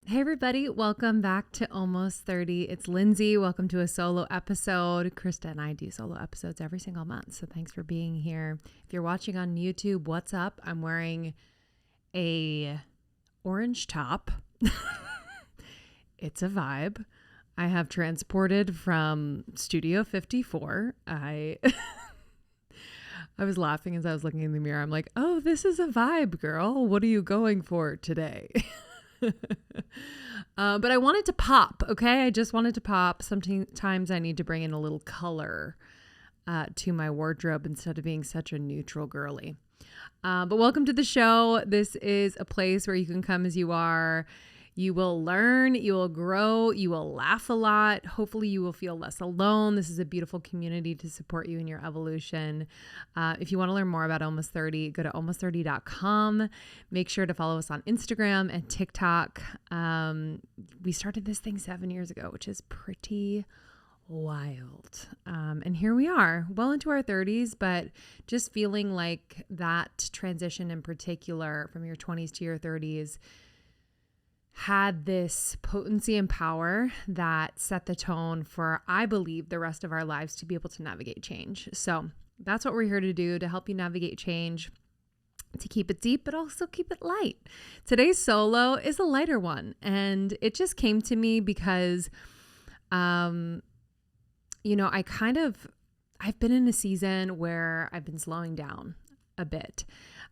Hey everybody, welcome back to Almost 30. It's Lindsey. Welcome to a solo episode. Krista and I do solo episodes every single month, so thanks for being here. If you're watching on YouTube, what's up? I'm wearing a orange top. It's a vibe. I have transported from Studio 54. I was laughing as I was looking in the mirror. I'm like, oh, this is a vibe, girl. What are you going for today? But I wanted to pop, okay? I just wanted to pop. Sometimes I need to bring in a little color to my wardrobe instead of being such a neutral girly. But welcome to the show. This is a place where you can come as you are. You will learn, you will grow, you will laugh a lot. Hopefully you will feel less alone. This is a beautiful community to support you in your evolution. If you want to learn more about Almost 30, go to almost30.com. Make sure to follow us on Instagram and TikTok. We started this thing 7 years ago, which is pretty wild. And here we are, well into our 30s, but just feeling like that transition in particular from your 20s to your 30s had this potency and power that set the tone for, I believe, the rest of our lives to be able to navigate change. So that's what we're here to do, to help you navigate change, to keep it deep, but also keep it light. Today's solo is a lighter one. And it just came to me because, I've been in a season where I've been slowing down a bit.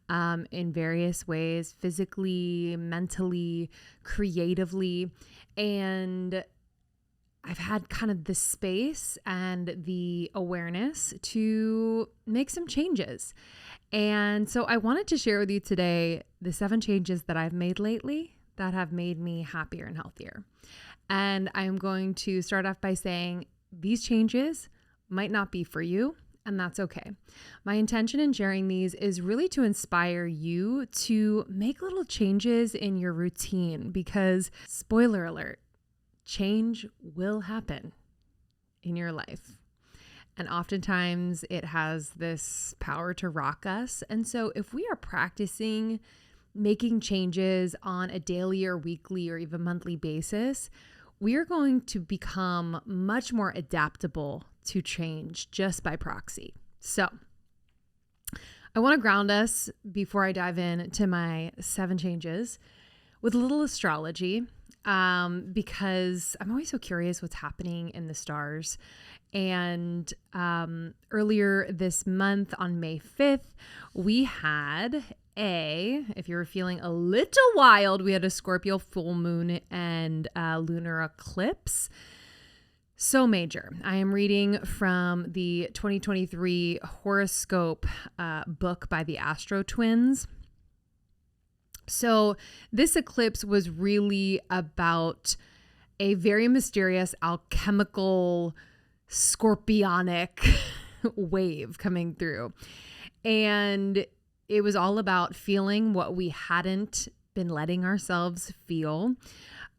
In various ways, physically, mentally, creatively. And I've had kind of the space and the awareness to make some changes. And so I wanted to share with you today the 7 changes that I've made lately that have made me happier and healthier. And I'm going to start off by saying these changes might not be for you. And that's okay. My intention in sharing these is really to inspire you to make little changes in your routine because, spoiler alert, change will happen in your life. And oftentimes it has this power to rock us. And so if we are practicing making changes on a daily or weekly or even monthly basis, we are going to become much more adaptable to change just by proxy. So I want to ground us before I dive into my 7 changes with a little astrology, because I'm always so curious what's happening in the stars. And earlier this month on May 5th, we had if you were feeling a little wild, we had a Scorpio full moon and lunar eclipse. So major. I am reading from the 2023 horoscope book by the Astro twins. So this eclipse was really about a very mysterious alchemical scorpionic wave coming through. And it was all about feeling what we hadn't been letting ourselves feel.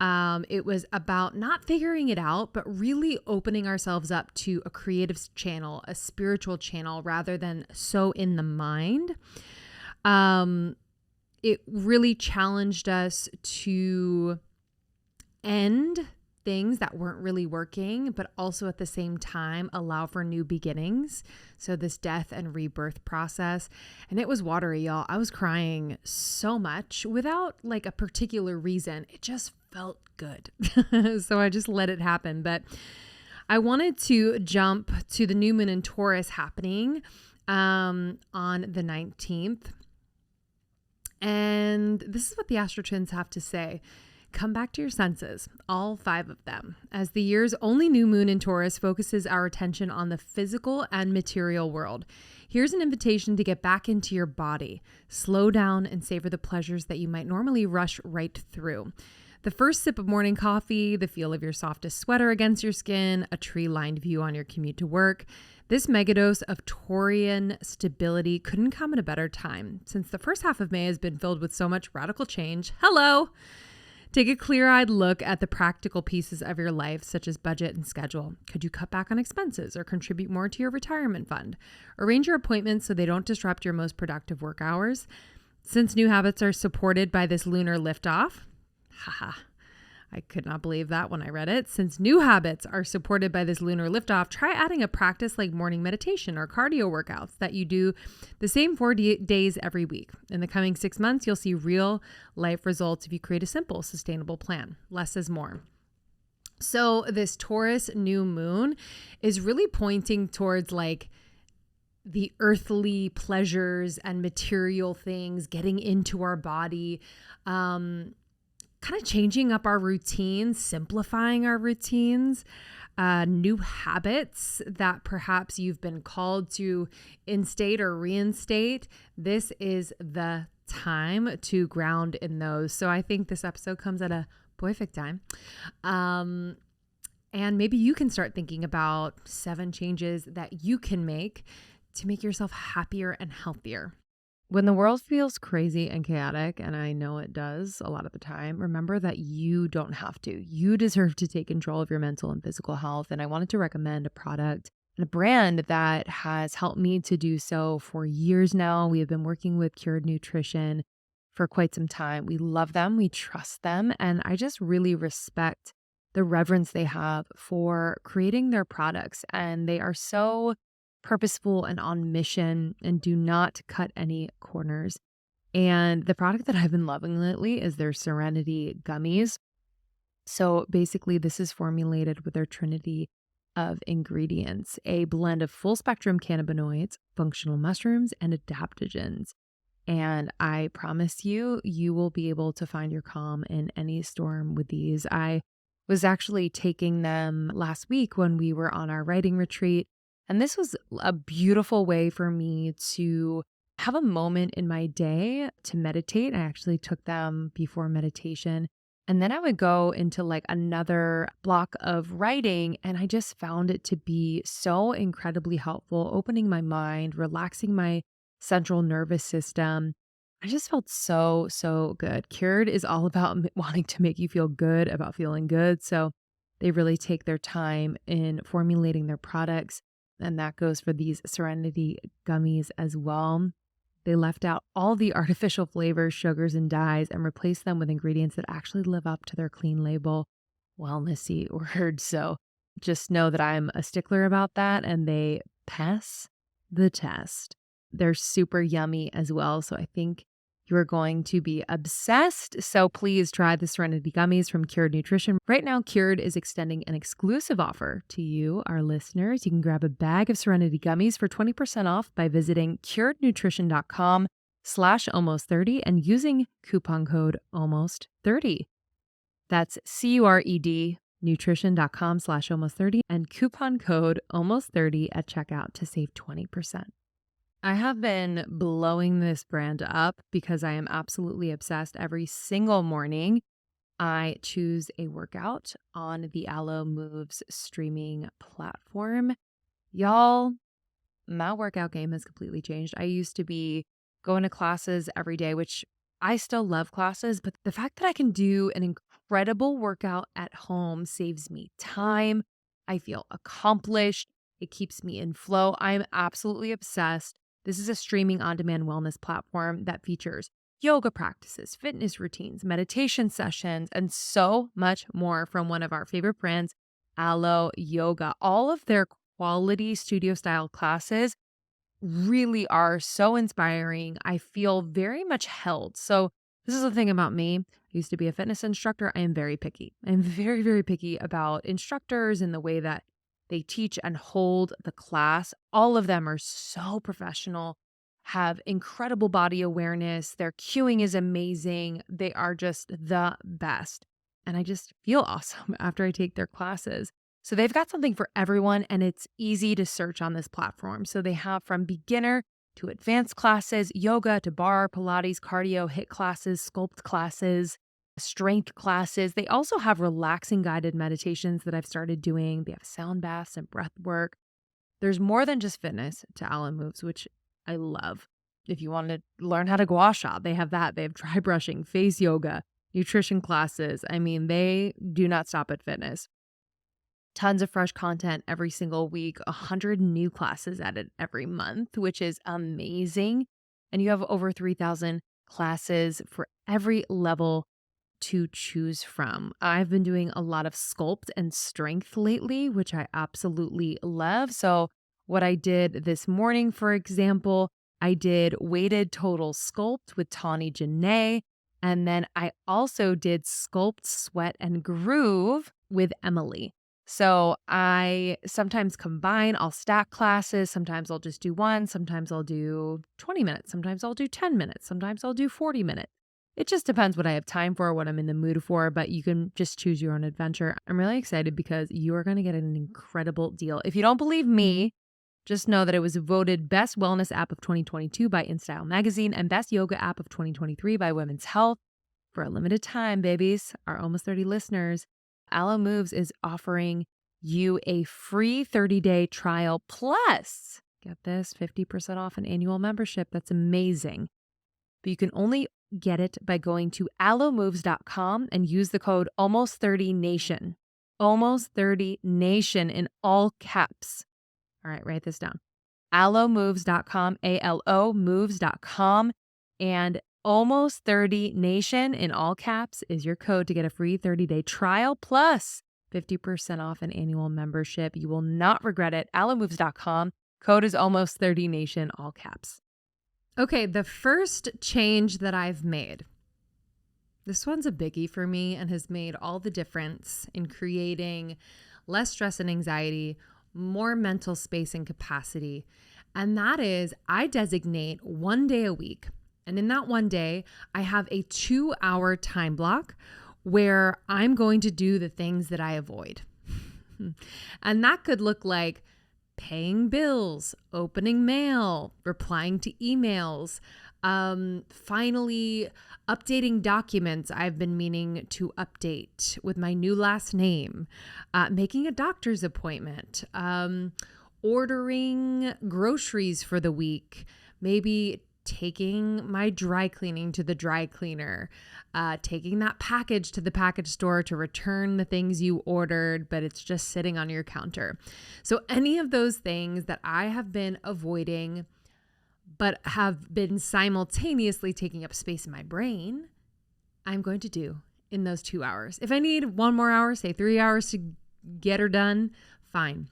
It was about not figuring it out, but really opening ourselves up to a creative channel, a spiritual channel, rather than so in the mind. It really challenged us to end things that weren't really working, but also at the same time allow for new beginnings. So this death and rebirth process. And it was watery, y'all. I was crying so much without like a particular reason. It just felt good. So I just let it happen. But I wanted to jump to the new moon in Taurus happening on the 19th. And this is what the Astro Twins have to say. Come back to your senses, all 5 of them, as the year's only new moon in Taurus focuses our attention on the physical and material world. Here's an invitation to get back into your body, slow down and savor the pleasures that you might normally rush right through. The first sip of morning coffee, the feel of your softest sweater against your skin, a tree-lined view on your commute to work. This megadose of Taurian stability couldn't come at a better time, since the first half of May has been filled with so much radical change. Hello! Take a clear-eyed look at the practical pieces of your life, such as budget and schedule. Could you cut back on expenses or contribute more to your retirement fund? Arrange your appointments so they don't disrupt your most productive work hours. Since new habits are supported by this lunar liftoff, I could not believe that when I read it. Since new habits are supported by this lunar liftoff, try adding a practice like morning meditation or cardio workouts that you do the same 4 days every week. In the coming 6 months, you'll see real life results if you create a simple, sustainable plan. Less is more. So this Taurus new moon is really pointing towards like the earthly pleasures and material things, getting into our body, kind of changing up our routines, simplifying our routines, new habits that perhaps you've been called to instate or reinstate. This is the time to ground in those. So I think this episode comes at a perfect time. And maybe you can start thinking about 7 changes that you can make to make yourself happier and healthier. When the world feels crazy and chaotic, and I know it does a lot of the time, remember that you don't have to. You deserve to take control of your mental and physical health. And I wanted to recommend a product and a brand that has helped me to do so for years now. We have been working with Cured Nutrition for quite some time. We love them. We trust them. And I just really respect the reverence they have for creating their products. And they are so purposeful and on mission and do not cut any corners. And the product that I've been loving lately is their Serenity gummies. So basically this is formulated with their trinity of ingredients, a blend of full spectrum cannabinoids, functional mushrooms, and adaptogens. And I promise you, you will be able to find your calm in any storm with these. I was actually taking them last week when we were on our writing retreat. And this was a beautiful way for me to have a moment in my day to meditate. I actually took them before meditation. And then I would go into like another block of writing. And I just found it to be so incredibly helpful, opening my mind, relaxing my central nervous system. I just felt so good. Cured is all about wanting to make you feel good, about feeling good. So they really take their time in formulating their products. And that goes for these Serenity gummies as well. They left out all the artificial flavors, sugars, and dyes and replaced them with ingredients that actually live up to their clean label, wellnessy word. So just know that I'm a stickler about that, and they pass the test. They're super yummy as well. So I think you're going to be obsessed. So please try the Serenity gummies from Cured Nutrition. Right now, Cured is extending an exclusive offer to you, our listeners. You can grab a bag of Serenity gummies for 20% off by visiting curednutrition.com/almost30 and using coupon code almost30. That's CURED nutrition.com/almost30 and coupon code almost30 at checkout to save 20%. I have been blowing this brand up because I am absolutely obsessed. Every single morning, I choose a workout on the Alo Moves streaming platform. Y'all, my workout game has completely changed. I used to be going to classes every day, which I still love classes, but the fact that I can do an incredible workout at home saves me time. I feel accomplished. It keeps me in flow. I'm absolutely obsessed. This is a streaming on-demand wellness platform that features yoga practices, fitness routines, meditation sessions, and so much more from one of our favorite brands, Alo Yoga. All of their quality studio-style classes really are so inspiring. I feel very much held. So this is the thing about me. I used to be a fitness instructor. I am very picky. I'm very, very picky about instructors and the way that they teach and hold the class. All of them are so professional, have incredible body awareness. Their cueing is amazing. They are just the best. And I just feel awesome after I take their classes. So they've got something for everyone, and it's easy to search on this platform. So they have from beginner to advanced classes, yoga to bar, Pilates, cardio, HIIT classes, sculpt classes, strength classes. They also have relaxing guided meditations that I've started doing. They have sound baths and breath work. There's more than just fitness to Alo Moves, which I love. If you want to learn how to gua sha, they have that. They have dry brushing, face yoga, nutrition classes. I mean, they do not stop at fitness. Tons of fresh content every single week, 100 new classes added every month, which is amazing. And you have over 3,000 classes for every level to choose from. I've been doing a lot of sculpt and strength lately, which I absolutely love. So what I did this morning, for example, I did weighted total sculpt with Tawny Janae. And then I also did sculpt, sweat, and groove with Emily. So I sometimes combine, I'll stack classes. Sometimes I'll just do one. Sometimes I'll do 20 minutes. Sometimes I'll do 10 minutes. Sometimes I'll do 40 minutes. It just depends what I have time for, what I'm in the mood for, but you can just choose your own adventure. I'm really excited because you are going to get an incredible deal. If you don't believe me, just know that it was voted Best Wellness App of 2022 by InStyle Magazine and Best Yoga App of 2023 by Women's Health. For a limited time, babies, our almost 30 listeners, Alo Moves is offering you a free 30-day trial plus, get this, 50% off an annual membership. That's amazing. But you can only get it by going to allomoves.com and use the code almost30nation. Almost30nation in all caps. All right, write this down. allomoves.com, ALOmoves.com, and almost30nation in all caps is your code to get a free 30-day trial plus 50% off an annual membership. You will not regret it. allomoves.com. Code is almost30nation, all caps. Okay, the first change that I've made. This one's a biggie for me and has made all the difference in creating less stress and anxiety, more mental space and capacity. And that is, I designate one day a week. And in that one day, I have a 2-hour time block where I'm going to do the things that I avoid. And that could look like paying bills, opening mail, replying to emails, finally updating documents I've been meaning to update with my new last name, making a doctor's appointment, ordering groceries for the week, maybe taking my dry cleaning to the dry cleaner, taking that package to the package store to return the things you ordered, but it's just sitting on your counter. So any of those things that I have been avoiding, but have been simultaneously taking up space in my brain, I'm going to do in those 2 hours. If I need 1 more hour, say 3 hours to get her done, fine.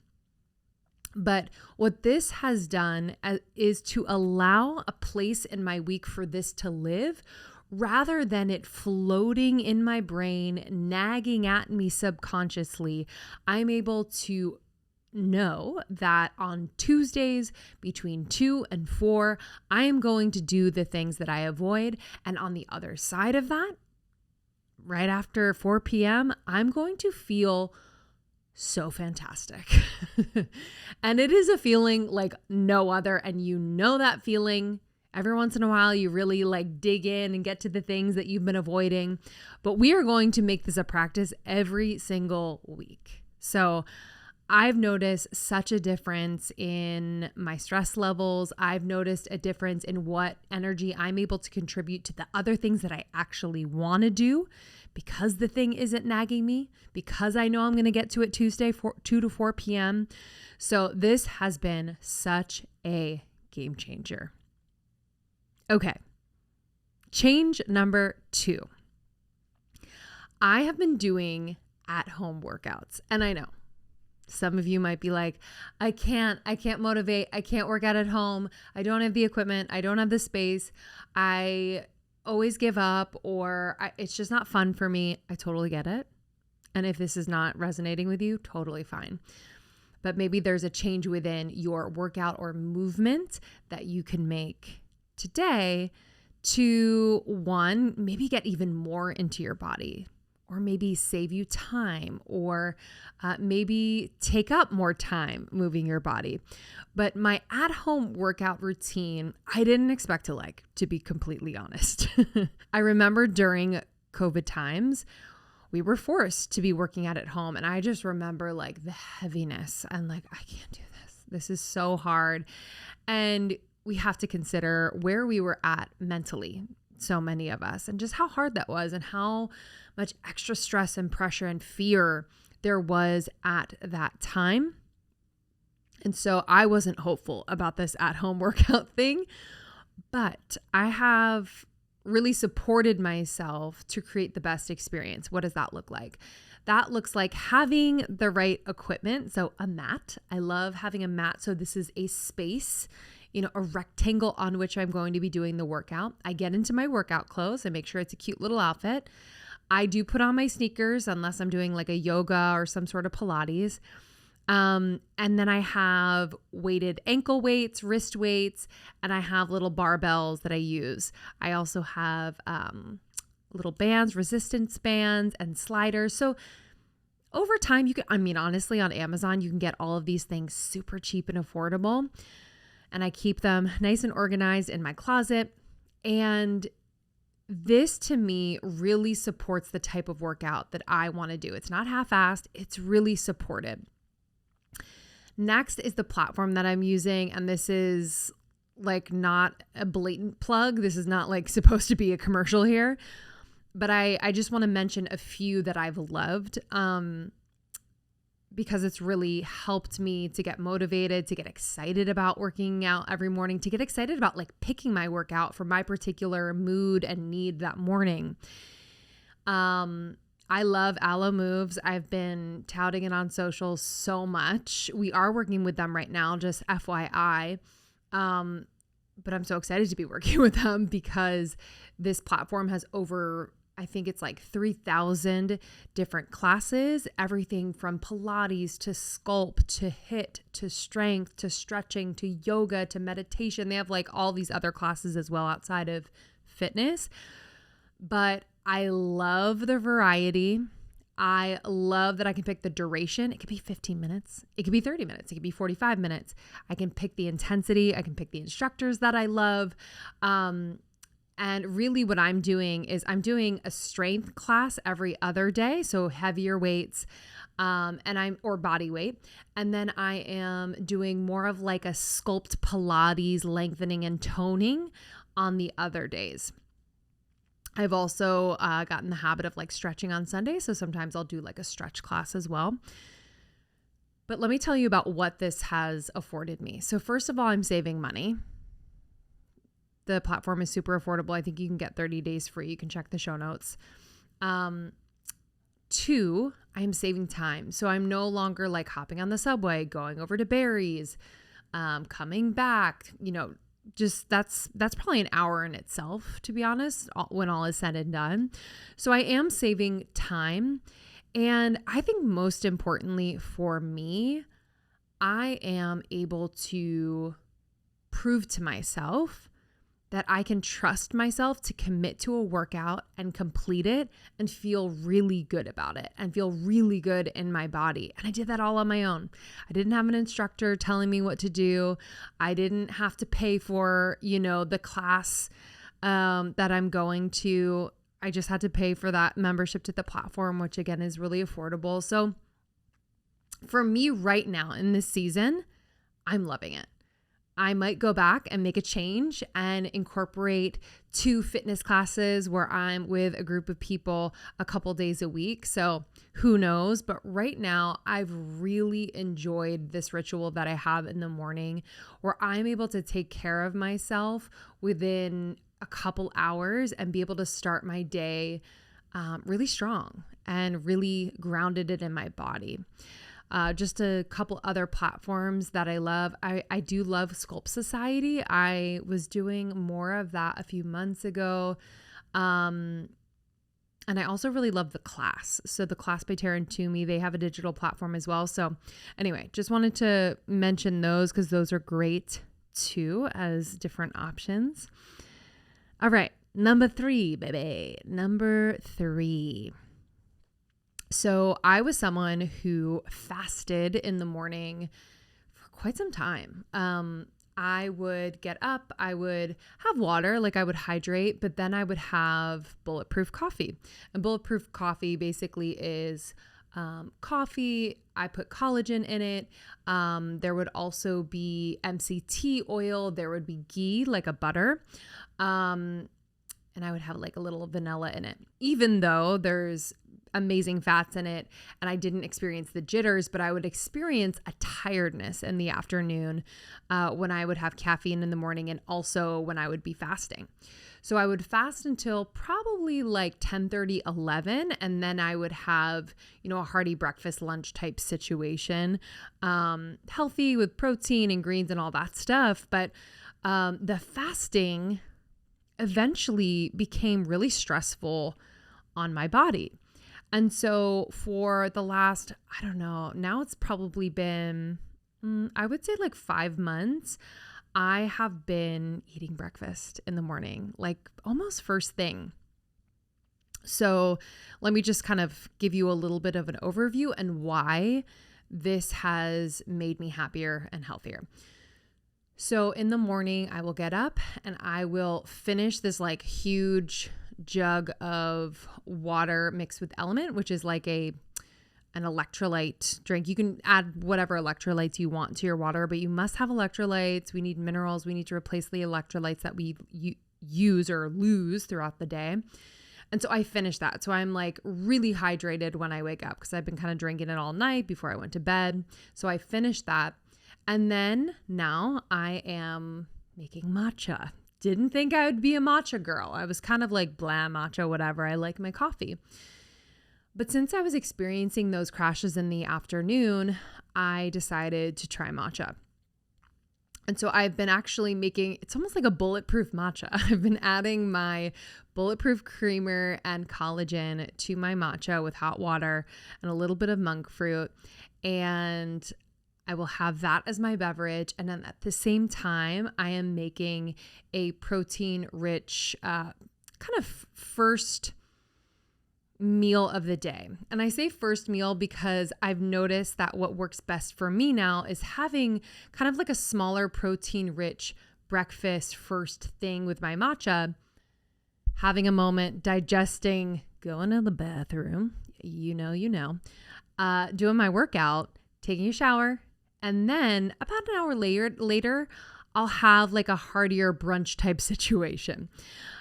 But what this has done is to allow a place in my week for this to live rather than it floating in my brain, nagging at me subconsciously. I'm able to know that on Tuesdays between 2 and 4, I am going to do the things that I avoid. And on the other side of that, right after 4 p.m., I'm going to feel so fantastic. And it is a feeling like no other. And you know that feeling. Every once in a while, you really like dig in and get to the things that you've been avoiding. But we are going to make this a practice every single week. So I've noticed such a difference in my stress levels. I've noticed a difference in what energy I'm able to contribute to the other things that I actually want to do because the thing isn't nagging me, because I know I'm going to get to it Tuesday, 2 to 4 p.m. So this has been such a game changer. Okay. Change number 2. I have been doing at-home workouts, and I know some of you might be like, I can't motivate. I can't work out at home. I don't have the equipment. I don't have the space. I always give up, or it's just not fun for me. I totally get it. And if this is not resonating with you, totally fine. But maybe there's a change within your workout or movement that you can make today to, one, maybe get even more into your body, or maybe save you time, or maybe take up more time moving your body. But my at-home workout routine, I didn't expect to like, to be completely honest. I remember during COVID times, we were forced to be working out at home. And I just remember like the heaviness and like, I can't do this. This is so hard. And we have to consider where we were at mentally, so many of us, and just how hard that was and how much extra stress and pressure and fear there was at that time. And so I wasn't hopeful about this at-home workout thing, but I have really supported myself to create the best experience. What does that look like? That looks like having the right equipment. So a mat. I love having a mat. So this is a space, a rectangle on which I'm going to be doing the workout. I get into my workout clothes. I make sure it's a cute little outfit. I do put on my sneakers unless I'm doing like a yoga or some sort of Pilates. And then I have weighted ankle weights, wrist weights, and I have little barbells that I use. I also have little bands, resistance bands, and sliders. So over time, honestly, on Amazon, you can get all of these things super cheap and affordable. And I keep them nice and organized in my closet. And this to me really supports the type of workout that I want to do. It's not half-assed, it's really supported. Next is the platform that I'm using, and this is like not a blatant plug. This is not like supposed to be a commercial here, but I just want to mention a few that I've loved because it's really helped me to get motivated, to get excited about working out every morning, to get excited about like picking my workout for my particular mood and need that morning. I love Aloe Moves. I've been touting it on social so much. We are working with them right now, just FYI. But I'm so excited to be working with them because this platform has over, I think it's like 3,000 different classes, everything from Pilates to sculpt to HIIT to strength to stretching to yoga to meditation. They have like all these other classes as well outside of fitness. But I love the variety. I love that I can pick the duration. It could be 15 minutes. It could be 30 minutes. It could be 45 minutes. I can pick the intensity. I can pick the instructors that I love. And really what I'm doing is I'm doing a strength class every other day. So heavier weights, or body weight. And then I am doing more of like a sculpt Pilates lengthening and toning on the other days. I've also gotten the habit of like stretching on Sunday. So sometimes I'll do like a stretch class as well. But let me tell you about what this has afforded me. So first of all, I'm saving money. The platform is super affordable. I think you can get 30 days free. You can check the show notes. 2, I'm saving time. So I'm no longer like hopping on the subway, going over to Barry's, coming back, just that's probably an hour in itself, to be honest, when all is said and done. So I am saving time. And I think most importantly for me, I am able to prove to myself that I can trust myself to commit to a workout and complete it and feel really good about it and feel really good in my body. And I did that all on my own. I didn't have an instructor telling me what to do. I didn't have to pay for, the class that I'm going to. I just had to pay for that membership to the platform, which again is really affordable. So for me right now in this season, I'm loving it. I might go back and make a change and incorporate 2 fitness classes where I'm with a group of people a couple days a week. So who knows? But right now, I've really enjoyed this ritual that I have in the morning where I'm able to take care of myself within a couple hours and be able to start my day really strong and really grounded it in my body. Just a couple other platforms that I love. I do love Sculpt Society. I was doing more of that a few months ago. And I also really love The Class. So The Class by Tara and Toomey, they have a digital platform as well. So anyway, just wanted to mention those because those are great too as different options. All right. Number 3, baby. Number 3. So I was someone who fasted in the morning for quite some time. I would get up, I would have water, like I would hydrate, but then I would have bulletproof coffee. And bulletproof coffee basically is coffee. I put collagen in it. There would also be MCT oil. There would be ghee, like a butter. And I would have like a little vanilla in it, even though there's amazing fats in it. And I didn't experience the jitters, but I would experience a tiredness in the afternoon when I would have caffeine in the morning and also when I would be fasting. So I would fast until probably like 10:30, 11, and then I would have, a hearty breakfast, lunch type situation, healthy with protein and greens and all that stuff. But the fasting eventually became really stressful on my body. And so for the last, I don't know, now it's probably been, I would say like 5 months, I have been eating breakfast in the morning, like almost first thing. So let me just kind of give you a little bit of an overview and why this has made me happier and healthier. So in the morning, I will get up and I will finish this like huge jug of water mixed with Element, which is like an electrolyte drink. You can add whatever electrolytes you want to your water, but you must have electrolytes. We need minerals. We need to replace the electrolytes that we use or lose throughout the day. And so I finished that. So I'm like really hydrated when I wake up because I've been kind of drinking it all night before I went to bed. So I finished that. And then now I am making matcha. Didn't think I would be a matcha girl. I was kind of like blah, matcha, whatever. I like my coffee. But since I was experiencing those crashes in the afternoon, I decided to try matcha. And so I've been actually making, it's almost like a bulletproof matcha. I've been adding my bulletproof creamer and collagen to my matcha with hot water and a little bit of monk fruit. And I will have that as my beverage. And then at the same time, I am making a protein-rich kind of first meal of the day. And I say first meal because I've noticed that what works best for me now is having kind of like a smaller protein-rich breakfast first thing with my matcha, having a moment, digesting, going to the bathroom, doing my workout, taking a shower, and then about an hour later, I'll have like a heartier brunch type situation.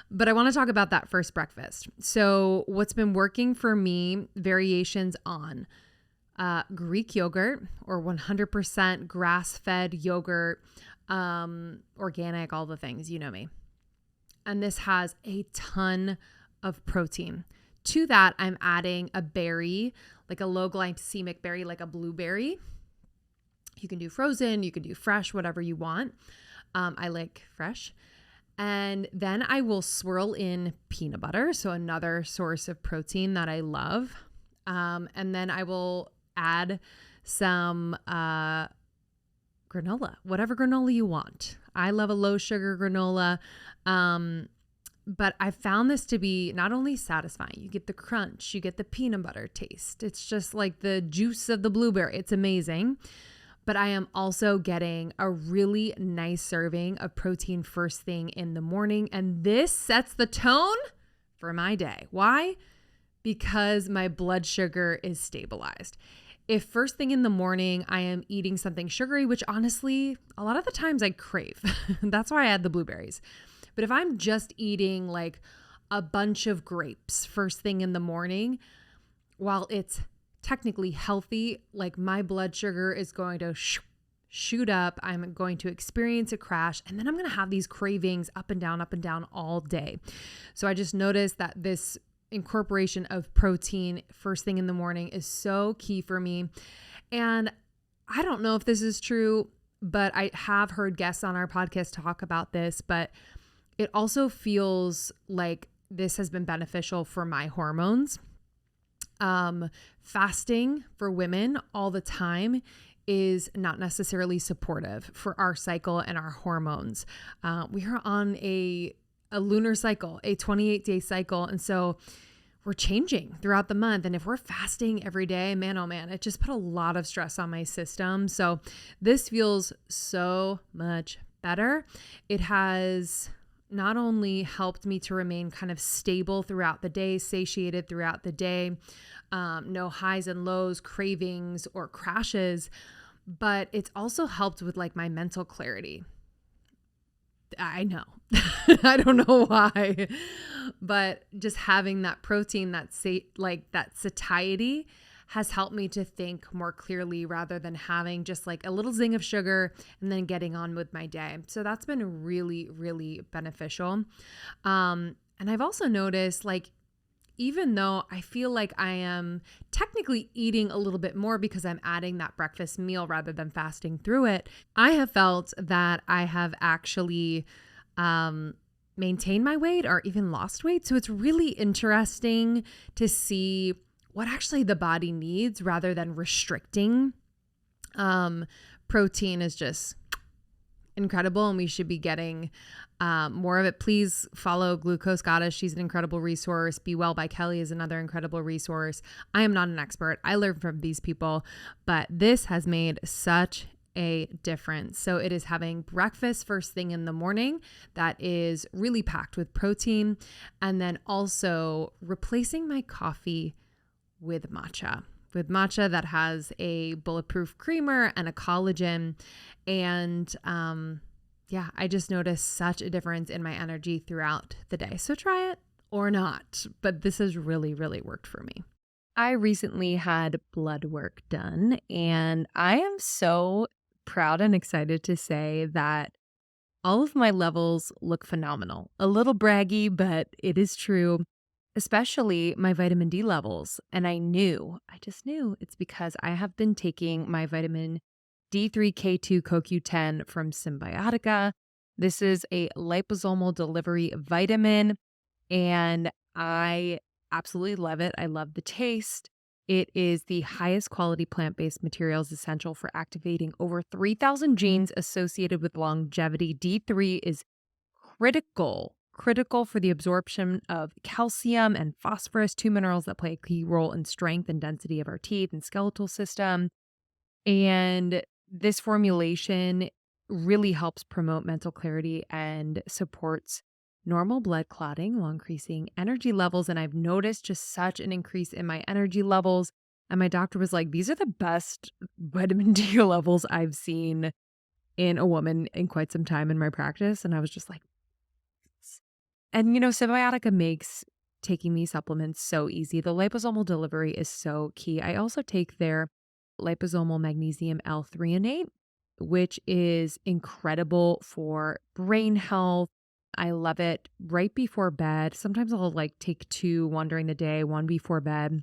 But I want to talk about that first breakfast. So what's been working for me, variations on Greek yogurt or 100% grass-fed yogurt, organic, all the things, you know me. And this has a ton of protein. To that, I'm adding a berry, like a low glycemic berry, like a blueberry. You can do frozen, you can do fresh, whatever you want. I like fresh. And then I will swirl in peanut butter, so another source of protein that I love. And then I will add some granola, whatever granola you want. I love a low sugar granola. But I found this to be not only satisfying, you get the crunch, you get the peanut butter taste. It's just like the juice of the blueberry. It's amazing. But I am also getting a really nice serving of protein first thing in the morning. And this sets the tone for my day. Why? Because my blood sugar is stabilized. If first thing in the morning I am eating something sugary, which honestly, a lot of the times I crave. That's why I add the blueberries. But if I'm just eating like a bunch of grapes first thing in the morning, while it's technically healthy, like my blood sugar is going to shoot up. I'm going to experience a crash, and then I'm going to have these cravings up and down all day. So I just noticed that this incorporation of protein first thing in the morning is so key for me. And I don't know if this is true, but I have heard guests on our podcast talk about this, but it also feels like this has been beneficial for my hormones. Fasting for women all the time is not necessarily supportive for our cycle and our hormones. We are on a lunar cycle, a 28-day cycle. And so we're changing throughout the month. And if we're fasting every day, man, oh man, it just put a lot of stress on my system. So this feels so much better. It has not only helped me to remain kind of stable throughout the day, satiated throughout the day, no highs and lows, cravings, or crashes, but it's also helped with like my mental clarity. I know. I don't know why, but just having that protein, that satiety has helped me to think more clearly rather than having just like a little zing of sugar and then getting on with my day. So that's been really, really beneficial. And I've also noticed, like, even though I feel like I am technically eating a little bit more because I'm adding that breakfast meal rather than fasting through it, I have felt that I have actually maintained my weight or even lost weight. So it's really interesting to see what actually the body needs rather than restricting. Protein is just incredible, and we should be getting more of it. Please follow Glucose Goddess. She's an incredible resource. Be Well by Kelly is another incredible resource. I am not an expert. I learn from these people, but this has made such a difference. So it is having breakfast first thing in the morning that is really packed with protein, and then also replacing my coffee with matcha that has a bulletproof creamer and a collagen. And I just noticed such a difference in my energy throughout the day. So try it or not, but this has really, really worked for me. I recently had blood work done, and I am so proud and excited to say that all of my levels look phenomenal. A little braggy, but it is true, especially my vitamin D levels. And I just knew it's because I have been taking my vitamin D3K2 CoQ10 from Symbiotica. This is a liposomal delivery vitamin, and I absolutely love it. I love the taste. It is the highest quality plant-based materials essential for activating over 3,000 genes associated with longevity. D3 is critical for the absorption of calcium and phosphorus, two minerals that play a key role in strength and density of our teeth and skeletal system. And this formulation really helps promote mental clarity and supports normal blood clotting while increasing energy levels. And I've noticed just such an increase in my energy levels. And my doctor was like, these are the best vitamin D levels I've seen in a woman in quite some time in my practice. And I was just like, and Symbiotica makes taking these supplements so easy. The liposomal delivery is so key. I also take their liposomal magnesium L-threonate, which is incredible for brain health. I love it right before bed. Sometimes I'll take one during the day, one before bed.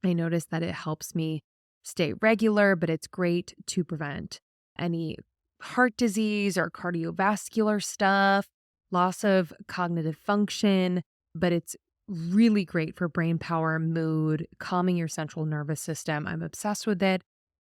I notice that it helps me stay regular, but it's great to prevent any heart disease or cardiovascular stuff, loss of cognitive function, but it's really great for brain power, mood, calming your central nervous system. I'm obsessed with it.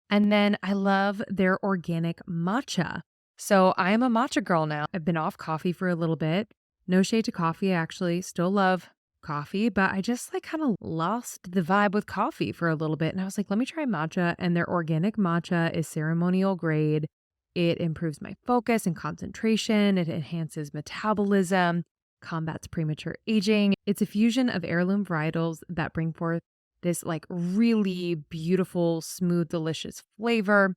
And then I love their organic matcha. So I am a matcha girl now. I've been off coffee for a little bit. No shade to coffee. I actually still love coffee, but I just kind of lost the vibe with coffee for a little bit. And I was like, let me try matcha. And their organic matcha is ceremonial grade. It improves my focus and concentration. It enhances metabolism, combats premature aging. It's a fusion of heirloom varietals that bring forth this really beautiful, smooth, delicious flavor.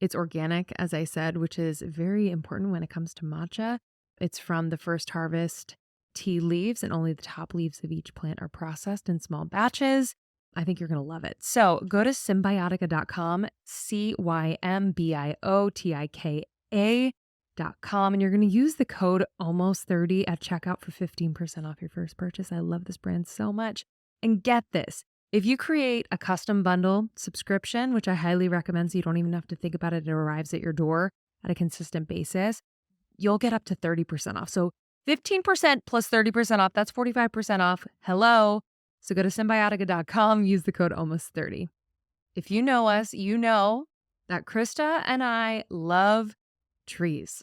It's organic, as I said, which is very important when it comes to matcha. It's from the first harvest tea leaves, and only the top leaves of each plant are processed in small batches. I think you're going to love it. So go to Symbiotica.com, Symbiotika.com, and you're going to use the code almost30 at checkout for 15% off your first purchase. I love this brand so much. And get this, if you create a custom bundle subscription, which I highly recommend so you don't even have to think about it, it arrives at your door at a consistent basis, you'll get up to 30% off. So 15% plus 30% off, that's 45% off. Hello. So go to Symbiotica.com, use the code almost30. If you know us, you know that Krista and I love trees.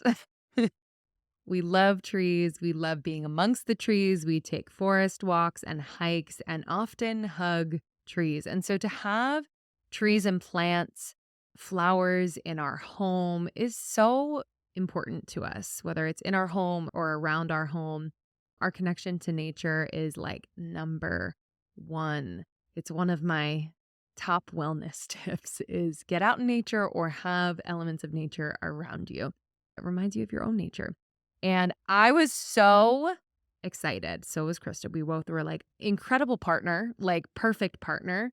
We love trees. We love being amongst the trees. We take forest walks and hikes and often hug trees. And so to have trees and plants, flowers in our home is so important to us, whether it's in our home or around our home. Our connection to nature is number one. It's one of my top wellness tips is get out in nature or have elements of nature around you. It reminds you of your own nature. And I was so excited. So was Krista. We both were incredible partner, perfect partner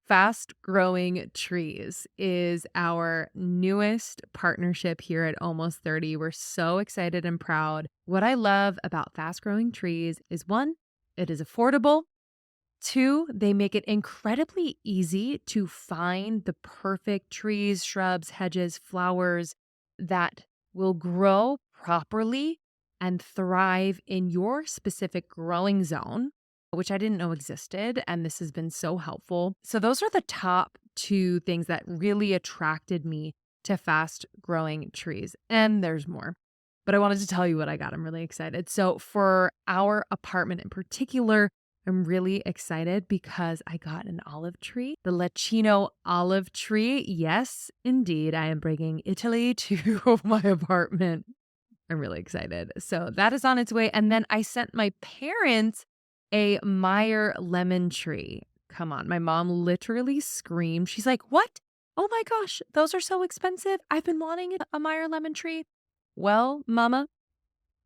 Fast Growing Trees is our newest partnership here at Almost 30. We're so excited and proud. What I love about Fast Growing Trees is one, it is affordable. Two, they make it incredibly easy to find the perfect trees, shrubs, hedges, flowers that will grow properly and thrive in your specific growing zone, which I didn't know existed. And this has been so helpful. So those are the top two things that really attracted me to Fast Growing Trees. And there's more, but I wanted to tell you what I got. I'm really excited. So for our apartment in particular, I'm really excited because I got an olive tree, the Lecchino olive tree. Yes, indeed. I am bringing Italy to my apartment. I'm really excited. So that is on its way. And then I sent my parents a Meyer lemon tree. Come on. My mom literally screamed. She's like, "What? Oh my gosh, those are so expensive. I've been wanting a Meyer lemon tree." Well, Mama,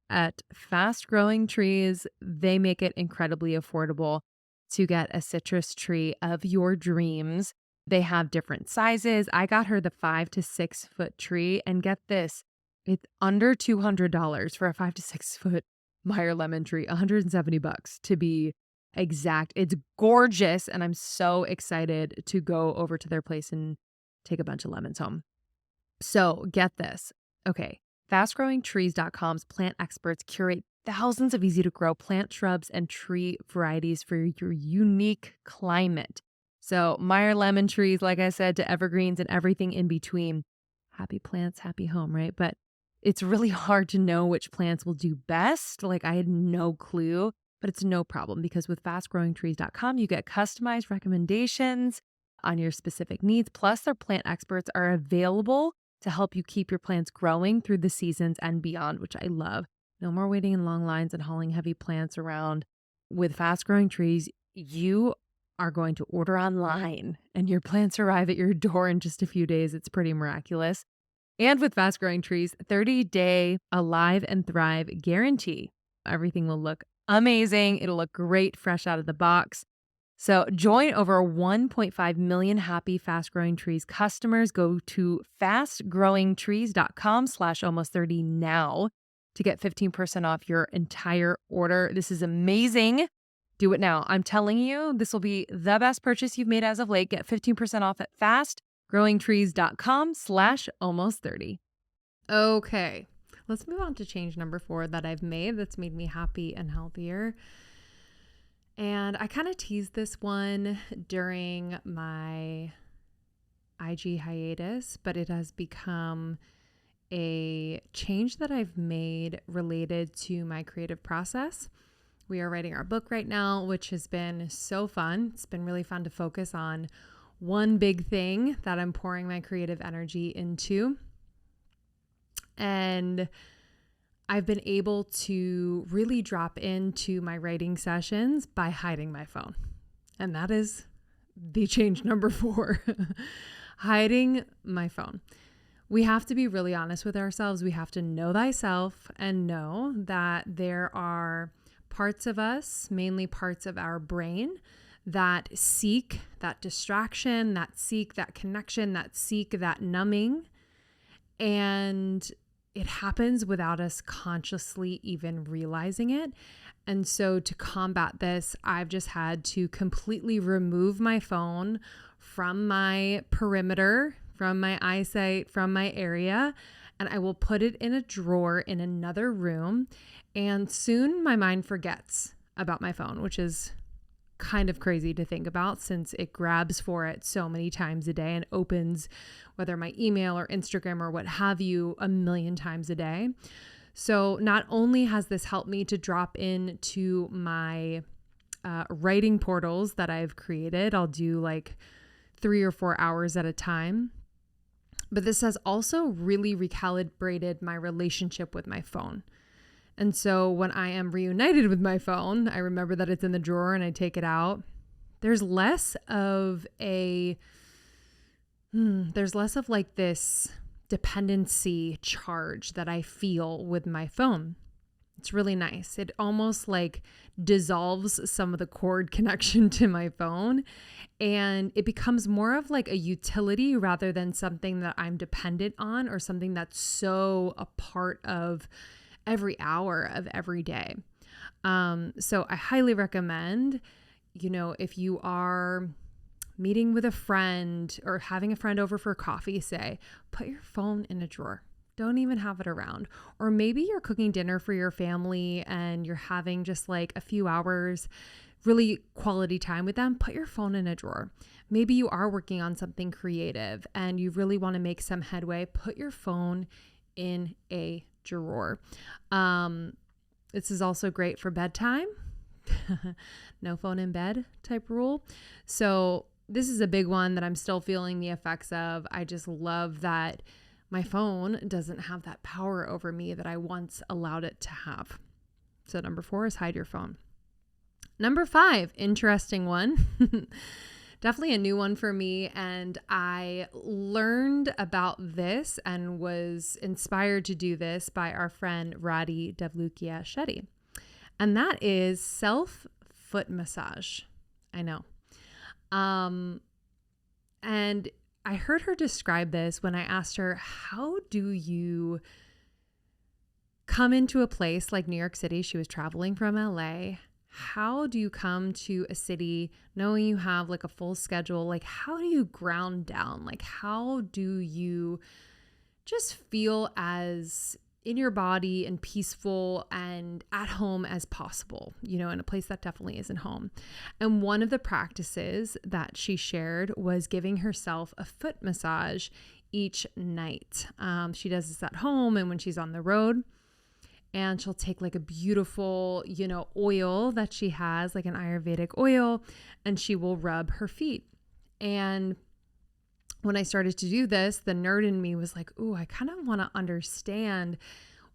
at Fast Growing Trees, they make it incredibly affordable to get a citrus tree of your dreams. They have different sizes. I got her the 5 to 6 foot tree, and get this, it's under $200 for a 5 to 6 foot Meyer lemon tree, $170 to be exact. It's gorgeous, and I'm so excited to go over to their place and take a bunch of lemons home. So get this. Okay. FastGrowingTrees.com's plant experts curate thousands of easy to grow plant, shrubs, and tree varieties for your unique climate. So Meyer lemon trees, like I said, to evergreens and everything in between. Happy plants, happy home, right? But it's really hard to know which plants will do best. Like I had no clue, but it's no problem because with FastGrowingTrees.com, you get customized recommendations on your specific needs. Plus, their plant experts are available to help you keep your plants growing through the seasons and beyond, which I love. No more waiting in long lines and hauling heavy plants around. With Fast Growing Trees, you are going to order online and your plants arrive at your door in just a few days. It's pretty miraculous. And with Fast Growing Trees, 30-day Alive and Thrive guarantee. Everything will look amazing. It'll look great fresh out of the box. So join over 1.5 million happy Fast Growing Trees customers. Go to fastgrowingtrees.com/almost30 now to get 15% off your entire order. This is amazing. Do it now. I'm telling you, this will be the best purchase you've made as of late. Get 15% off at fastgrowingtrees.com/almost30. Okay, let's move on to change number 4 that I've made that's made me happy and healthier. And I kind of teased this one during my IG hiatus, but it has become a change that I've made related to my creative process. We are writing our book right now, which has been so fun. It's been really fun to focus on one big thing that I'm pouring my creative energy into. And I've been able to really drop into my writing sessions by hiding my phone. And that is the change number 4, hiding my phone. We have to be really honest with ourselves. We have to know thyself and know that there are parts of us, mainly parts of our brain, that seek that distraction, that seek that connection, that seek that numbing. And it happens without us consciously even realizing it. And so to combat this, I've just had to completely remove my phone from my perimeter, from my eyesight, from my area, and I will put it in a drawer in another room. And soon my mind forgets about my phone, which is kind of crazy to think about since it grabs for it so many times a day and opens whether my email or Instagram or what have you a million times a day. So not only has this helped me to drop into my writing portals that I've created, I'll do like 3 or 4 hours at a time, but this has also really recalibrated my relationship with my phone. And so when I am reunited with my phone, I remember that it's in the drawer and I take it out. There's less of like this dependency charge that I feel with my phone. It's really nice. It almost like dissolves some of the cord connection to my phone, and it becomes more of like a utility rather than something that I'm dependent on or something that's so a part of every hour of every day. So I highly recommend, if you are meeting with a friend or having a friend over for coffee, say, put your phone in a drawer. Don't even have it around. Or maybe you're cooking dinner for your family and you're having just like a few hours, really quality time with them. Put your phone in a drawer. Maybe you are working on something creative and you really want to make some headway. Put your phone in a drawer. This is also great for bedtime. No phone in bed type rule. So this is a big one that I'm still feeling the effects of. I just love that my phone doesn't have that power over me that I once allowed it to have. So number 4 is hide your phone. Number 5, interesting one. Definitely a new one for me. And I learned about this and was inspired to do this by our friend Radhi Devlukia Shetty. And that is self-foot massage. I know. And I heard her describe this when I asked her, how do you come into a place like New York City? She was traveling from LA. How do you come to a city knowing you have like a full schedule? Like, how do you ground down? Like, how do you just feel as in your body and peaceful and at home as possible, in a place that definitely isn't home? And one of the practices that she shared was giving herself a foot massage each night. She does this at home and when she's on the road. And she'll take like a beautiful, oil that she has, like an Ayurvedic oil, and she will rub her feet. And when I started to do this, the nerd in me was like, ooh, I kind of want to understand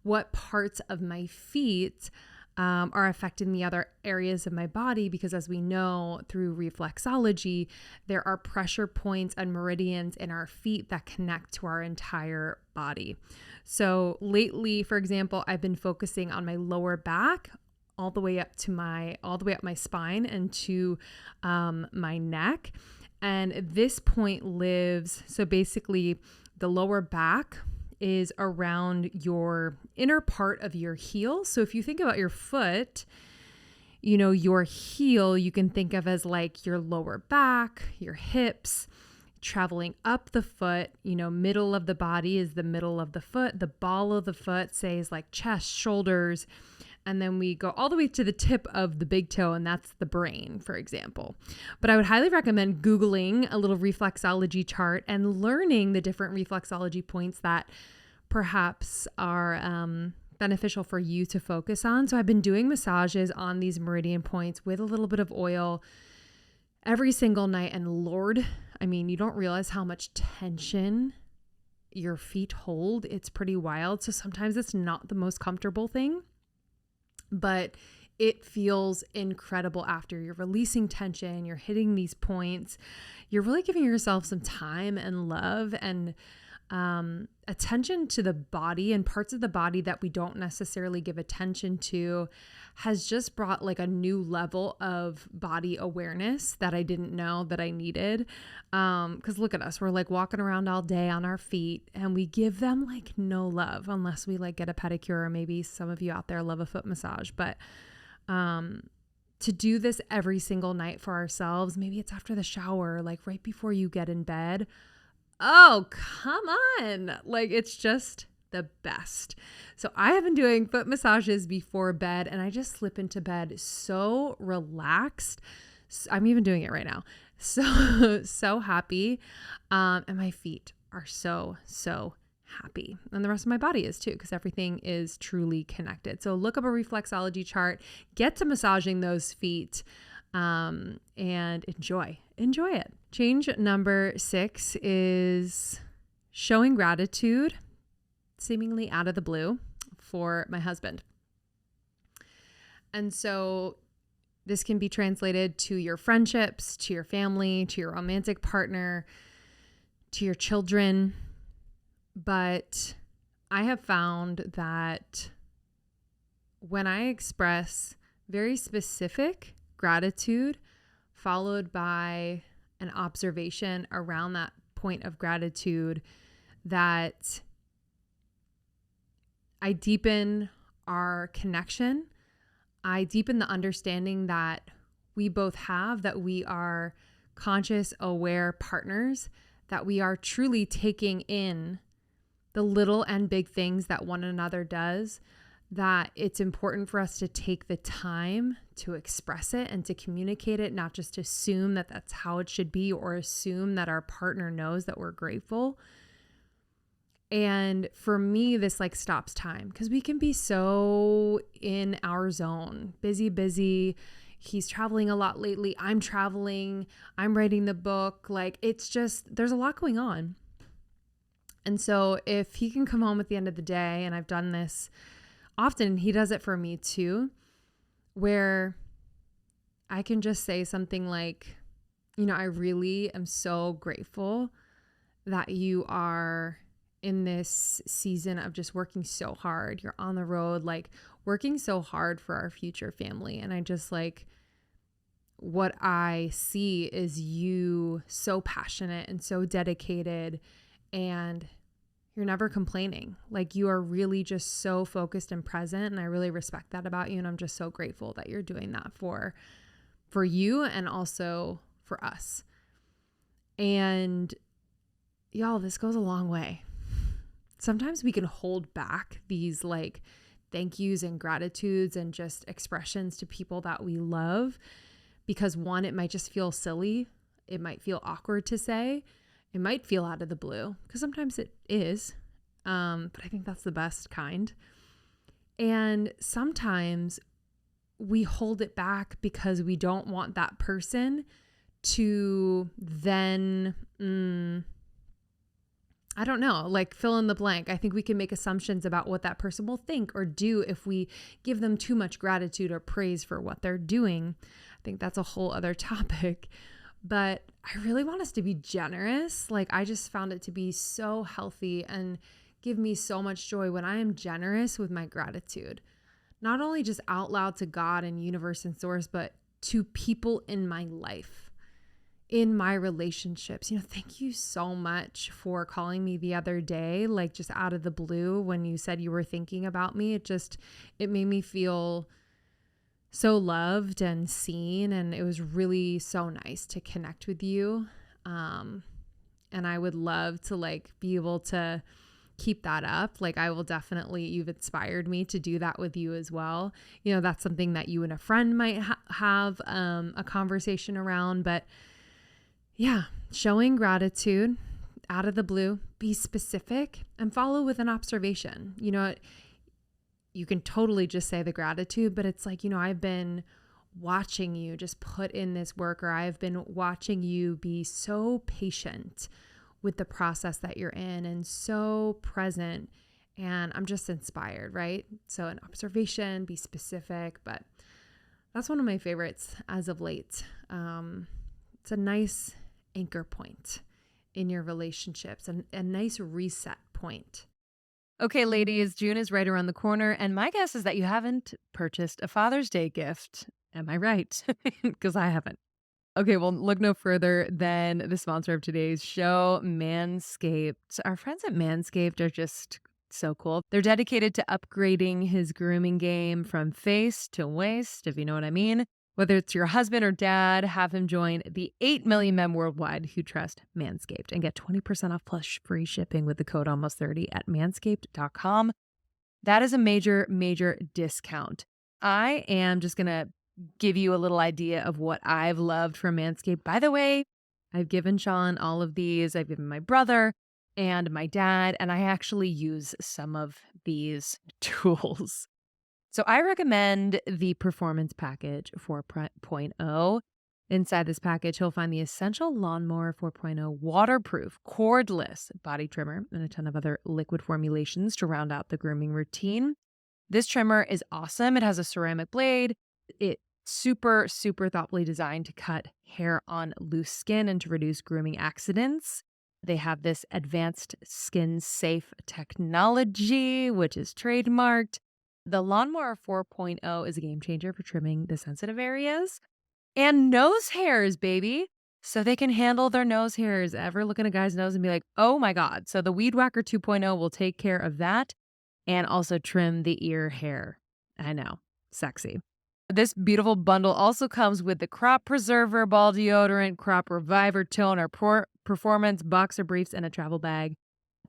what parts of my feet are affecting the other areas of my body, because as we know through reflexology, there are pressure points and meridians in our feet that connect to our entire body. So lately, for example, I've been focusing on my lower back all the way up my spine and to my neck. And this point lives, so basically the lower back is around your inner part of your heel. So if you think about your foot, your heel, you can think of as like your lower back, your hips, traveling up the foot, middle of the body is the middle of the foot. The ball of the foot, say, is like chest, shoulders. And then we go all the way to the tip of the big toe, and that's the brain, for example. But I would highly recommend Googling a little reflexology chart and learning the different reflexology points that perhaps are beneficial for you to focus on. So I've been doing massages on these meridian points with a little bit of oil every single night. And Lord, you don't realize how much tension your feet hold. It's pretty wild. So sometimes it's not the most comfortable thing, but it feels incredible after you're releasing tension, you're hitting these points, you're really giving yourself some time and love and attention to the body, and parts of the body that we don't necessarily give attention to has just brought like a new level of body awareness that I didn't know that I needed. Because look at us, we're like walking around all day on our feet and we give them like no love unless we like get a pedicure, or maybe some of you out there love a foot massage. But to do this every single night for ourselves, maybe it's after the shower, like right before you get in bed. Oh, come on. Like, it's just the best. So I have been doing foot massages before bed and I just slip into bed so relaxed. I'm even doing it right now. So happy. And my feet are so happy. And the rest of my body is too, because everything is truly connected. So look up a reflexology chart, get to massaging those feet, and enjoy it. Change number 6 is showing gratitude, seemingly out of the blue, for my husband. And so this can be translated to your friendships, to your family, to your romantic partner, to your children. But I have found that when I express very specific gratitude followed by an observation around that point of gratitude, that I deepen our connection. I deepen the understanding that we both have, that we are conscious, aware partners, that we are truly taking in the little and big things that one another does, that it's important for us to take the time to express it and to communicate it, not just assume that that's how it should be or assume that our partner knows that we're grateful. And for me, this like stops time, because we can be so in our zone, busy. He's traveling a lot lately. I'm traveling. I'm writing the book. Like, it's just, there's a lot going on. And so if he can come home at the end of the day, and I've done this often, he does it for me too, where I can just say something like, I really am so grateful that you are in this season of just working so hard. You're on the road, like working so hard for our future family. And I just like, what I see is you so passionate and so dedicated, and you're never complaining. Like, you are really just so focused and present. And I really respect that about you. And I'm just so grateful that you're doing that for you and also for us. And y'all, this goes a long way. Sometimes we can hold back these like thank yous and gratitudes and just expressions to people that we love, because one, it might just feel silly. It might feel awkward to say. It might feel out of the blue, because sometimes it is. But I think that's the best kind. And sometimes we hold it back because we don't want that person to then, I don't know, like fill in the blank. I think we can make assumptions about what that person will think or do if we give them too much gratitude or praise for what they're doing. I think that's a whole other topic. But I really want us to be generous. Like, I just found it to be so healthy and give me so much joy when I am generous with my gratitude. Not only just out loud to God and universe and source, but to people in my life, in my relationships. Thank you so much for calling me the other day, like just out of the blue when you said you were thinking about me. It made me feel so loved and seen, and it was really so nice to connect with you. And I would love to like be able to keep that up. Like, I will definitely, you've inspired me to do that with you as well. That's something that you and a friend might have a conversation around. But yeah, showing gratitude out of the blue, be specific, and follow with an observation. You can totally just say the gratitude, but it's like, I've been watching you just put in this work, or I've been watching you be so patient with the process that you're in and so present, and I'm just inspired, right? So an observation, be specific, but that's one of my favorites as of late. It's a nice anchor point in your relationships and a nice reset point. Okay, ladies, June is right around the corner, and my guess is that you haven't purchased a Father's Day gift. Am I right? Because I haven't. Okay, well, look no further than the sponsor of today's show, Manscaped. Our friends at Manscaped are just so cool. They're dedicated to upgrading his grooming game from face to waist, if you know what I mean. Whether it's your husband or dad, have him join the 8 million men worldwide who trust Manscaped and get 20% off plus free shipping with the code almost30 at manscaped.com. That is a major, major discount. I am just going to give you a little idea of what I've loved from Manscaped. By the way, I've given Sean all of these. I've given my brother and my dad, and I actually use some of these tools. So I recommend the Performance Package 4.0. Inside this package, he'll find the Essential Lawnmower 4.0 waterproof, cordless body trimmer and a ton of other liquid formulations to round out the grooming routine. This trimmer is awesome. It has a ceramic blade. It's super, super thoughtfully designed to cut hair on loose skin and to reduce grooming accidents. They have this advanced skin safe technology, which is trademarked. The Lawnmower 4.0 is a game changer for trimming the sensitive areas and nose hairs, baby. So they can handle their nose hairs. Ever look at a guy's nose and be like, oh my God. So the Weed Whacker 2.0 will take care of that and also trim the ear hair. I know, sexy. This beautiful bundle also comes with the Crop Preserver, Ball Deodorant, Crop Reviver, Toner, Performance, Boxer Briefs, and a travel bag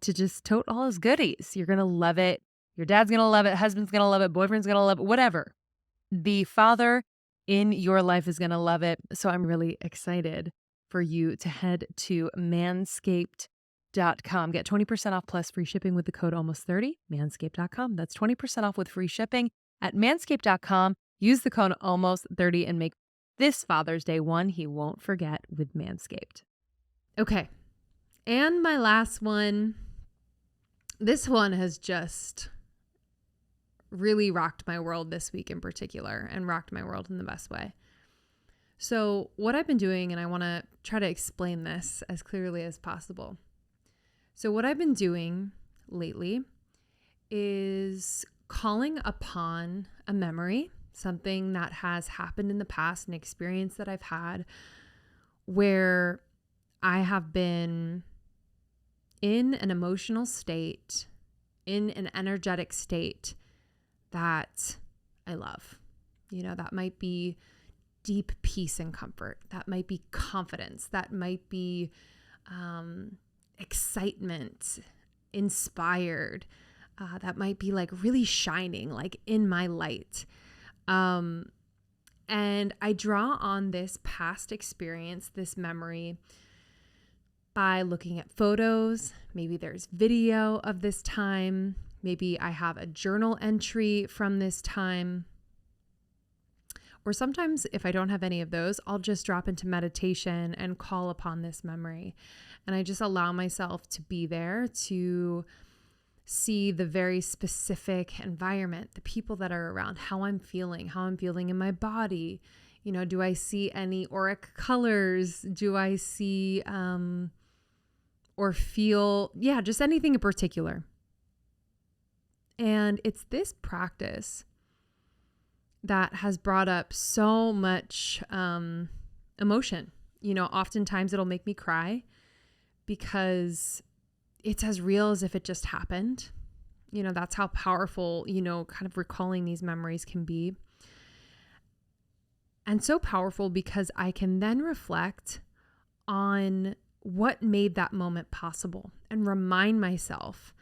to just tote all his goodies. You're going to love it. Your dad's going to love it. Husband's going to love it. Boyfriend's going to love it. Whatever. The father in your life is going to love it. So I'm really excited for you to head to manscaped.com. Get 20% off plus free shipping with the code almost30, manscaped.com. That's 20% off with free shipping at manscaped.com. Use the code almost30 and make this Father's Day one he won't forget with Manscaped. Okay. And my last one, this one has just really rocked my world this week in particular, and rocked my world in the best way. So what I've been doing, and I want to try to explain this as clearly as possible. So what I've been doing lately is calling upon a memory, something that has happened in the past, an experience that I've had where I have been in an emotional state, in an energetic state that I love. You know, that might be deep peace and comfort. That might be confidence. That might be excitement, inspired. That might be like really shining, like in my light. And I draw on this past experience, this memory, by looking at photos. Maybe there's video of this time. Maybe I have a journal entry from this time. Or sometimes if I don't have any of those, I'll just drop into meditation and call upon this memory. And I just allow myself to be there, to see the very specific environment, the people that are around, how I'm feeling in my body. You know, do I see any auric colors? Do I see or feel, just anything in particular. And it's this practice that has brought up so much emotion. You know, oftentimes it'll make me cry because it's as real as if it just happened. You know, that's how powerful, you know, kind of recalling these memories can be. And so powerful because I can then reflect on what made that moment possible and remind myself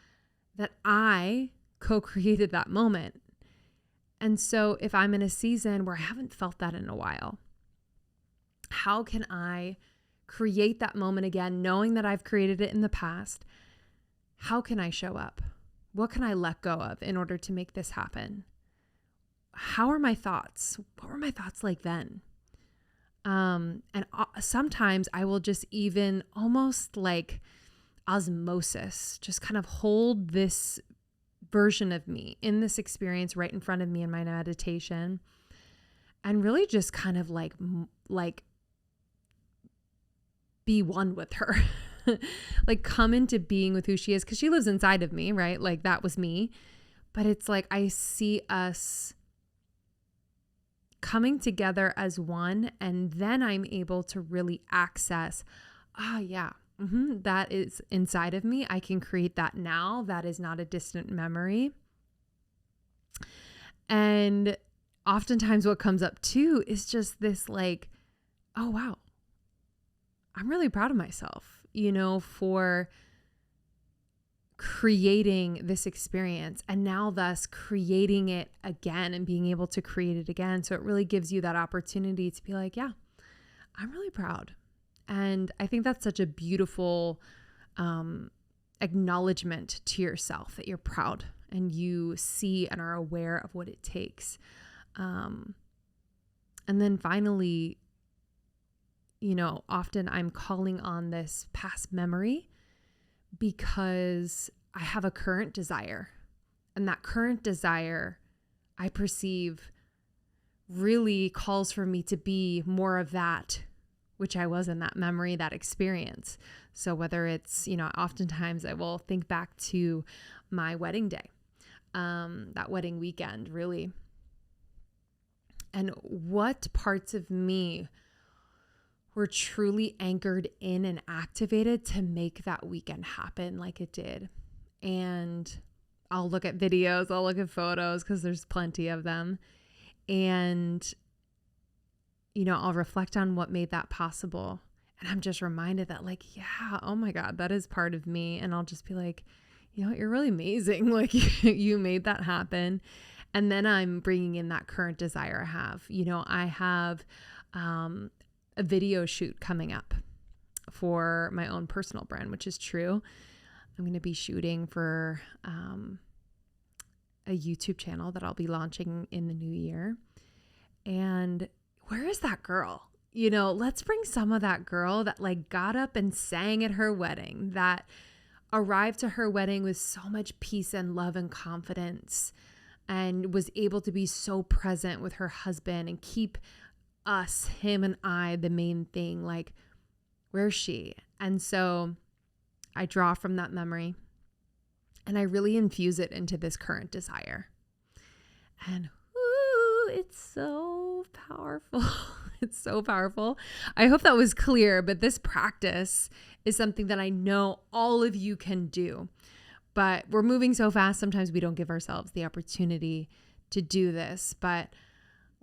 that I co-created that moment. And so if I'm in a season where I haven't felt that in a while, how can I create that moment again, knowing that I've created it in the past? How can I show up? What can I let go of in order to make this happen? How are my thoughts? What were my thoughts like then? And sometimes I will just even almost like osmosis, just kind of hold this version of me in this experience right in front of me in my meditation, and really just kind of like be one with her, like come into being with who she is, because she lives inside of me, right? Like that was me. But it's like I see us coming together as one, and then I'm able to really access, that is inside of me. I can create that now. That is not a distant memory. And oftentimes what comes up too is just this like, oh, wow, I'm really proud of myself, you know, for creating this experience and now thus creating it again and being able to create it again. So it really gives you that opportunity to be like, yeah, I'm really proud. And I think that's such a beautiful acknowledgement to yourself that you're proud and you see and are aware of what it takes. And then finally, you know, often I'm calling on this past memory because I have a current desire. And that current desire, I perceive, really calls for me to be more of that which I was in that memory, that experience. So whether it's, you know, oftentimes I will think back to my wedding day. that wedding weekend, really. And what parts of me were truly anchored in and activated to make that weekend happen like it did. And I'll look at videos, I'll look at photos because there's plenty of them. And, I'll reflect on what made that possible. And I'm just reminded that yeah, oh my God, that is part of me. And I'll just be like, you're really amazing. You made that happen. And then I'm bringing in that current desire I have. I have a video shoot coming up for my own personal brand, which is true. I'm going to be shooting for a YouTube channel that I'll be launching in the new year. And where is that girl? Let's bring some of that girl that got up and sang at her wedding, that arrived to her wedding with so much peace and love and confidence, and was able to be so present with her husband and keep us, him and I, the main thing. Where's she? And so I draw from that memory and I really infuse it into this current desire. And it's so powerful. It's so powerful. I hope that was clear, but this practice is something that I know all of you can do. But we're moving so fast, sometimes we don't give ourselves the opportunity to do this. But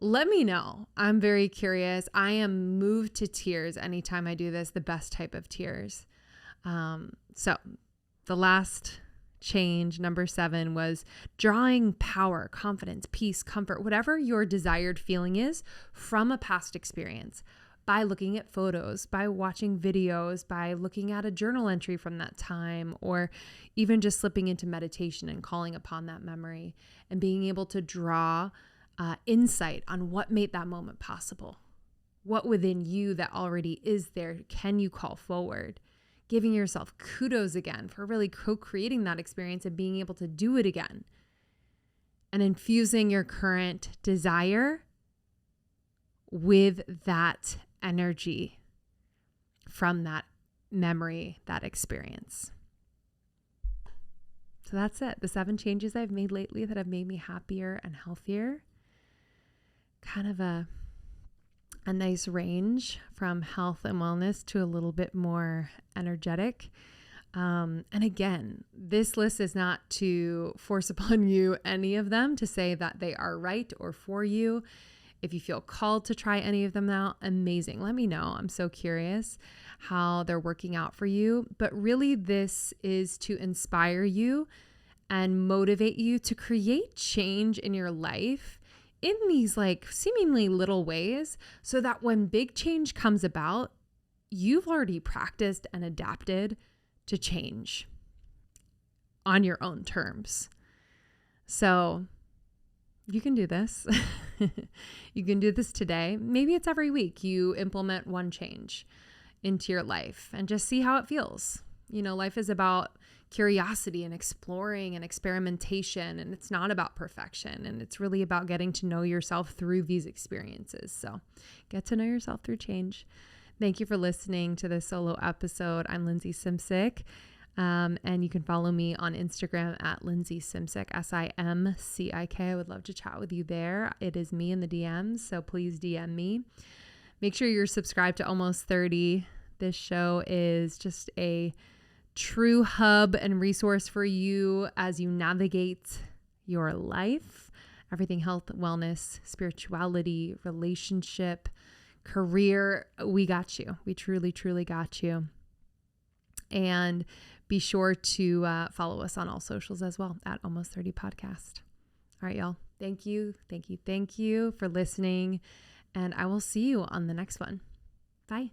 let me know. I'm very curious. I am moved to tears anytime I do this, the best type of tears. So the last change, number 7, was drawing power, confidence, peace, comfort, whatever your desired feeling is from a past experience, by looking at photos, by watching videos, by looking at a journal entry from that time, or even just slipping into meditation and calling upon that memory and being able to draw insight on what made that moment possible. What within you that already is there can you call forward? Giving yourself kudos again for really co-creating that experience and being able to do it again. And infusing your current desire with that energy from that memory, that experience. So that's it. The 7 changes I've made lately that have made me happier and healthier. Kind of a nice range from health and wellness to a little bit more energetic. And again, this list is not to force upon you any of them to say that they are right or for you. If you feel called to try any of them now, amazing. Let me know. I'm so curious how they're working out for you. But really, this is to inspire you and motivate you to create change in your life in these seemingly little ways, so that when big change comes about, you've already practiced and adapted to change on your own terms. So you can do this. You can do this today. Maybe it's every week you implement one change into your life and just see how it feels. Life is about curiosity and exploring and experimentation, and it's not about perfection, and it's really about getting to know yourself through these experiences. So get to know yourself through change. Thank you for listening to this solo episode. I'm Lindsey Simcik, and you can follow me on Instagram at Lindsey Simcik, Simcik. I would love to chat with you there. It is me in the DMs, so please DM me. Make sure you're subscribed to Almost 30. This show is just a true hub and resource for you as you navigate your life. Everything health, wellness, spirituality, relationship, career. We got you. We truly, truly got you. And be sure to follow us on all socials as well at Almost 30 Podcast. All right, y'all. Thank you. Thank you. Thank you for listening. And I will see you on the next one. Bye.